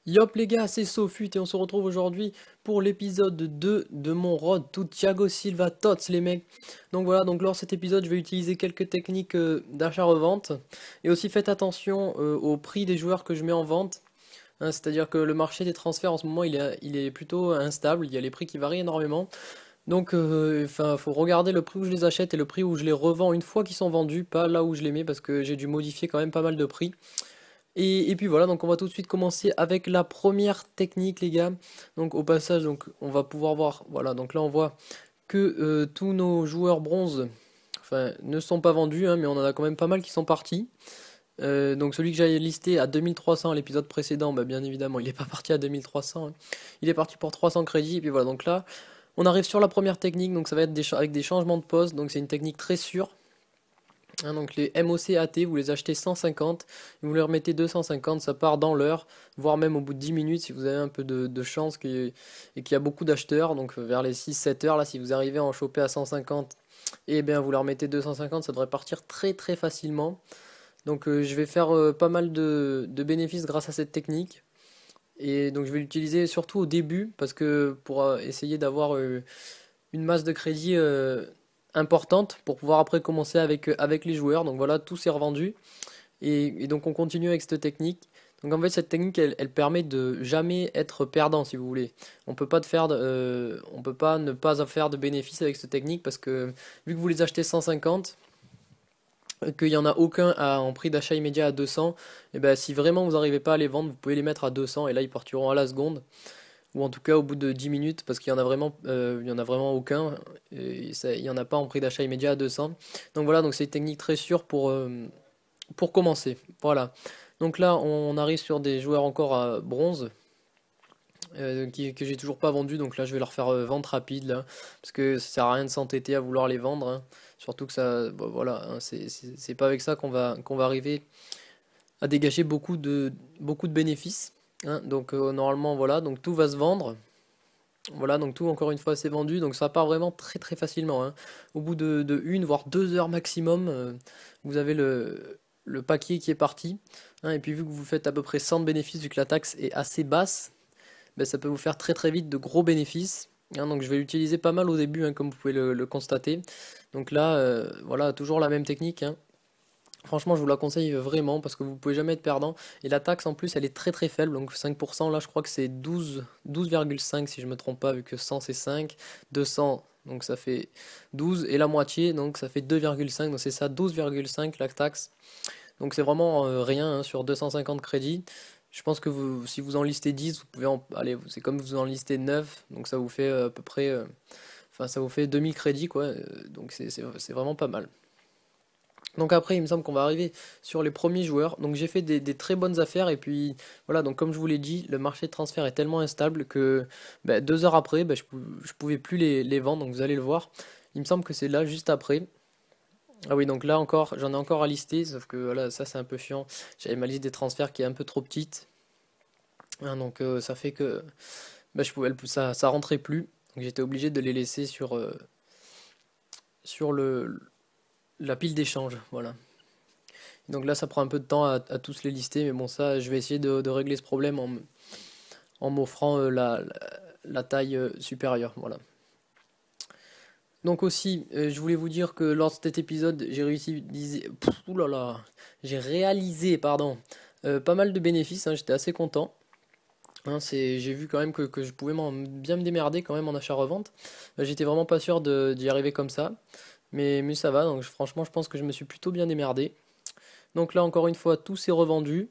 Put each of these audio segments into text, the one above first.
Yop les gars, c'est Sofut et on se retrouve aujourd'hui pour l'épisode 2 de mon Road to Thiago Silva Tots les mecs. Donc voilà, donc lors de cet épisode je vais utiliser quelques techniques d'achat-revente et aussi faites attention au prix des joueurs que je mets en vente. Hein, c'est-à-dire que le marché des transferts en ce moment il est plutôt instable, il y a les prix qui varient énormément. Donc enfin faut regarder le prix où je les achète et le prix où je les revends une fois qu'ils sont vendus, pas là où je les mets parce que j'ai dû modifier quand même pas mal de prix. Et puis voilà, donc on va tout de suite commencer avec la première technique les gars. Donc au passage, donc on va pouvoir voir, voilà, donc là on voit que tous nos joueurs bronze, enfin, ne sont pas vendus, hein, mais on en a quand même pas mal qui sont partis. Donc celui que j'avais listé à 2300 à l'épisode précédent, bah, bien évidemment il n'est pas parti à 2300, hein. Il est parti pour 300 crédits, et puis voilà, donc là on arrive sur la première technique, donc ça va être avec des changements de poste, donc c'est une technique très sûre. Hein, donc les MOC-AT, vous les achetez 150, vous les remettez 250, ça part dans l'heure, voire même au bout de 10 minutes si vous avez un peu de chance et qu'il y a beaucoup d'acheteurs, donc vers les 6-7 heures, là si vous arrivez à en choper à 150, et bien vous leur remettez 250, ça devrait partir très très facilement. Donc je vais faire pas mal de bénéfices grâce à cette technique, et donc je vais l'utiliser surtout au début, parce que pour essayer d'avoir une masse de crédit importante pour pouvoir après commencer avec les joueurs. Donc voilà, tout s'est revendu. Et donc on continue avec cette technique. Donc en fait cette technique elle permet de jamais être perdant si vous voulez. On peut pas on peut pas ne pas faire de bénéfices avec cette technique parce que vu que vous les achetez 150, qu'il n'y en a aucun en prix d'achat immédiat à 200, et ben si vraiment vous n'arrivez pas à les vendre, vous pouvez les mettre à 200 et là ils partiront à la seconde ou en tout cas au bout de 10 minutes, parce qu'il y en a vraiment aucun, et il n'y en a pas en prix d'achat immédiat à 200. Donc voilà, donc c'est une technique très sûre pour commencer. Voilà. Donc là, on arrive sur des joueurs encore à bronze, que j'ai toujours pas vendu, donc là je vais leur faire vente rapide, là, parce que ça sert à rien de s'entêter à vouloir les vendre, hein. Surtout que ça, bon, voilà, hein, c'est pas avec ça qu'on va arriver à dégager beaucoup de bénéfices, hein. Donc normalement voilà, donc tout va se vendre. Voilà, donc tout encore une fois c'est vendu, donc ça part vraiment très très facilement, hein. Au bout de une voire 2 heures maximum, vous avez le paquet qui est parti, hein. Et puis vu que vous faites à peu près 100 de bénéfices, vu que la taxe est assez basse, ben, ça peut vous faire très très vite de gros bénéfices, hein. Donc je vais l'utiliser pas mal au début, hein, comme vous pouvez le constater. Donc là, voilà, toujours la même technique, hein. Franchement, je vous la conseille vraiment parce que vous pouvez jamais être perdant. Et la taxe en plus, elle est très très faible. Donc 5%, là je crois que c'est 12,5 si je me trompe pas, vu que 100 c'est 5, 200 donc ça fait 12 et la moitié donc ça fait 2,5. Donc c'est ça, 12,5 la taxe. Donc c'est vraiment rien, hein, sur 250 crédits. Je pense que si vous en listez 10, vous pouvez allez, c'est comme vous en listez 9, donc ça vous fait à peu près, enfin ça vous fait 2000 crédits quoi. Donc c'est vraiment pas mal. Donc après, il me semble qu'on va arriver sur les premiers joueurs. Donc j'ai fait des très bonnes affaires et puis voilà. Donc comme je vous l'ai dit, le marché de transfert est tellement instable que 2 heures après, je pouvais plus les vendre. Donc vous allez le voir. Il me semble que c'est là juste après. Ah oui, donc là encore, j'en ai encore à lister, sauf que voilà, ça c'est un peu chiant. J'avais ma liste des transferts qui est un peu trop petite, hein, donc ça fait que ça rentrait plus. Donc j'étais obligé de les laisser sur la pile d'échange. Voilà. Donc là, ça prend un peu de temps à tous les lister, mais bon, ça, je vais essayer de régler ce problème en m'offrant la taille supérieure. Voilà. Donc aussi, je voulais vous dire que lors de cet épisode, oulala, j'ai réalisé, pardon, pas mal de bénéfices, hein. J'étais assez content, hein. J'ai vu quand même que je pouvais bien me démerder quand même en achat-revente. J'étais vraiment pas sûr d'y arriver comme ça, mais ça va. Donc franchement, je pense que je me suis plutôt bien démerdé. Donc là, encore une fois, tout s'est revendu,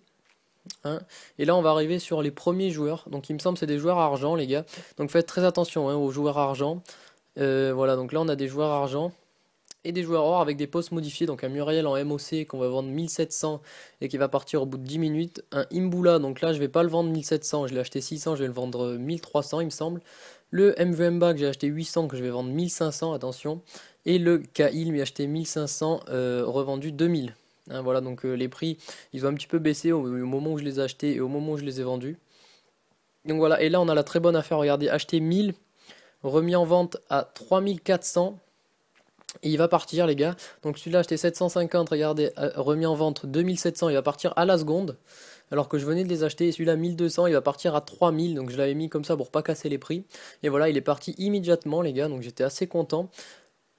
hein. Et là, on va arriver sur les premiers joueurs. Donc il me semble que c'est des joueurs argent, les gars. Donc faites très attention, hein, aux joueurs argent. Voilà, donc là, on a des joueurs argent et des joueurs or avec des postes modifiés. Donc un Muriel en MOC qu'on va vendre 1700 et qui va partir au bout de 10 minutes. Un Imbula, donc là, je vais pas le vendre 1700, je l'ai acheté 600, je vais le vendre 1300, il me semble. Le MVMBA que j'ai acheté 800, que je vais vendre 1500, attention. Et le KIL, mais acheté 1500, revendu 2000. Hein, voilà, donc les prix, ils ont un petit peu baissé au moment où je les ai achetés et au moment où je les ai vendus. Donc voilà, et là on a la très bonne affaire, regardez, acheter 1000, remis en vente à 3400. Et il va partir les gars. Donc celui-là acheté 750, regardez, remis en vente 2700, il va partir à la seconde. Alors que je venais de les acheter. Et celui-là 1200, il va partir à 3000. Donc je l'avais mis comme ça pour pas casser les prix. Et voilà, il est parti immédiatement les gars. Donc j'étais assez content.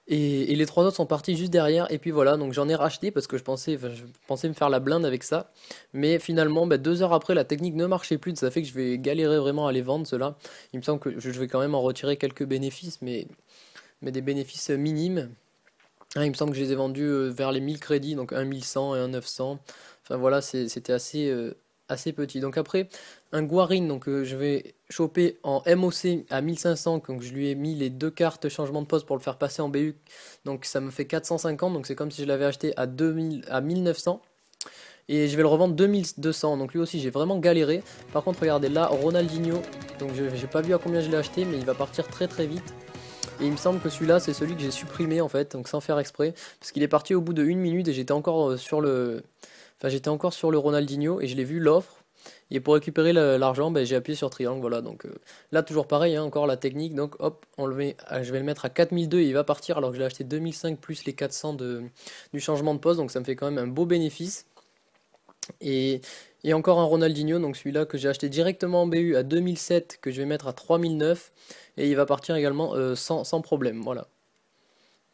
Et les trois autres sont partis juste derrière. Et puis voilà, donc j'en ai racheté parce que je pensais me faire la blinde avec ça. Mais finalement, 2 heures après, la technique ne marchait plus. Ça fait que je vais galérer vraiment à les vendre, ceux-là. Il me semble que je vais quand même en retirer quelques bénéfices, mais des bénéfices minimes. Il me semble que je les ai vendus vers les 1000 crédits, donc un 1100 et un 900. Enfin voilà, c'était assez petit. Donc après, un Guarin, donc je vais choper en MOC à 1500, donc je lui ai mis les deux cartes changement de poste pour le faire passer en BU. Donc ça me fait 450, donc c'est comme si je l'avais acheté à 2000, à 1900. Et je vais le revendre 2200, donc lui aussi j'ai vraiment galéré. Par contre regardez là, Ronaldinho, donc j'ai pas vu à combien je l'ai acheté, mais il va partir très très vite. Et il me semble que celui-là, c'est celui que j'ai supprimé en fait, donc sans faire exprès, parce qu'il est parti au bout de 1 minute et j'étais encore j'étais encore sur le Ronaldinho et je l'ai vu l'offre. Et pour récupérer l'argent, j'ai appuyé sur triangle, voilà. Donc là, toujours pareil, hein, encore la technique. Donc hop, je vais le mettre à 4002 et il va partir alors que je l'ai acheté 2005 plus les 400 du changement de poste, donc ça me fait quand même un beau bénéfice. Et, et encore un Ronaldinho, donc celui-là que j'ai acheté directement en BU à 2007, que je vais mettre à 3009, et il va partir également sans problème, voilà.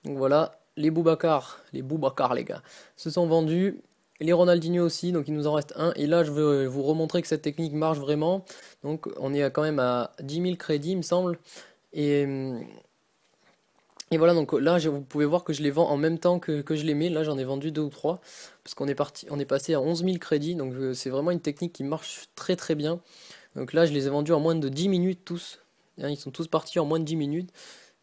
Donc voilà, les Boubacar les gars, se sont vendus, les Ronaldinho aussi, donc il nous en reste un, et là je vais vous remontrer que cette technique marche vraiment, donc on est quand même à 10 000 crédits il me semble, et, et voilà, donc là, vous pouvez voir que je les vends en même temps que je les mets. Là, j'en ai vendu deux ou trois. Parce on est passé à 11 000 crédits. Donc, c'est vraiment une technique qui marche très très bien. Donc là, je les ai vendus en moins de 10 minutes tous. Hein, ils sont tous partis en moins de 10 minutes.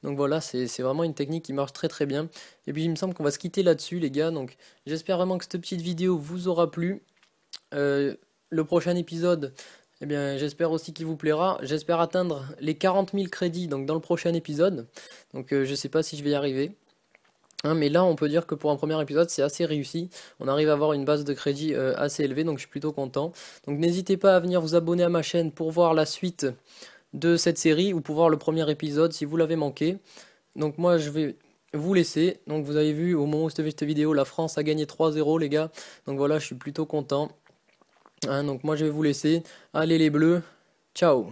Donc voilà, c'est vraiment une technique qui marche très très bien. Et puis, il me semble qu'on va se quitter là-dessus, les gars. Donc, j'espère vraiment que cette petite vidéo vous aura plu. Euh, le prochain épisode, eh bien, j'espère aussi qu'il vous plaira. J'espère atteindre les 40 000 crédits donc dans le prochain épisode. Donc je sais pas si je vais y arriver. Hein, mais là, on peut dire que pour un premier épisode, c'est assez réussi. On arrive à avoir une base de crédit assez élevée, donc je suis plutôt content. Donc n'hésitez pas à venir vous abonner à ma chaîne pour voir la suite de cette série ou pour voir le premier épisode si vous l'avez manqué. Donc moi, je vais vous laisser. Donc vous avez vu au moment où je fais cette vidéo, la France a gagné 3-0 les gars. Donc voilà, je suis plutôt content. Hein, donc moi je vais vous laisser. Allez les bleus, ciao.